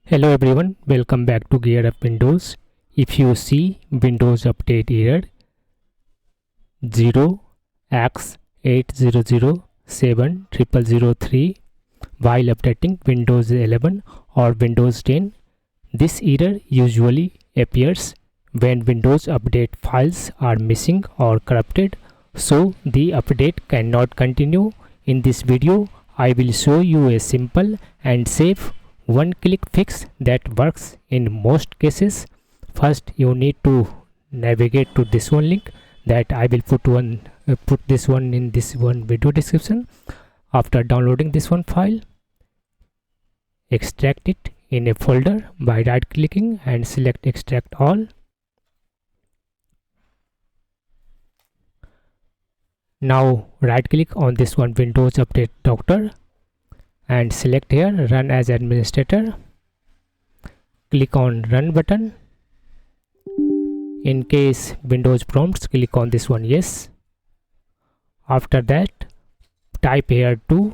Hello everyone, welcome back to GearUpWindows. If you see Windows Update error 0x80070003 while updating Windows 11 or Windows 10, this error usually appears when Windows Update files are missing or corrupted, so the update cannot continue. In this video, I will show you a simple and safe one-click fix that works in most cases. First, you need to navigate to this one link that I will put this one in this one video description. After downloading this one file, extract it in a folder by right-clicking and select Extract All. Now right-click on this one Windows Update Doctor and select here Run as Administrator. Click on Run button. In case Windows prompts, click on this one Yes. After that, type here to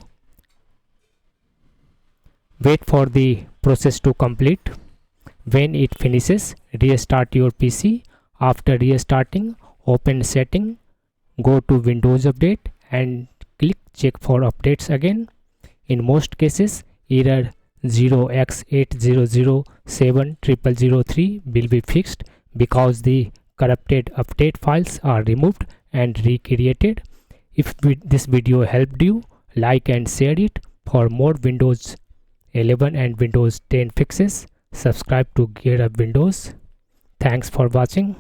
wait for the process to complete. When it finishes, restart your PC. After restarting, open Setting, go to Windows Update and click Check for updates again. In most cases, error 0x80070003 will be fixed because the corrupted update files are removed and recreated. If this video helped you, like and share it. For more Windows 11 and Windows 10 fixes, subscribe to GearUpWindows. Thanks for watching.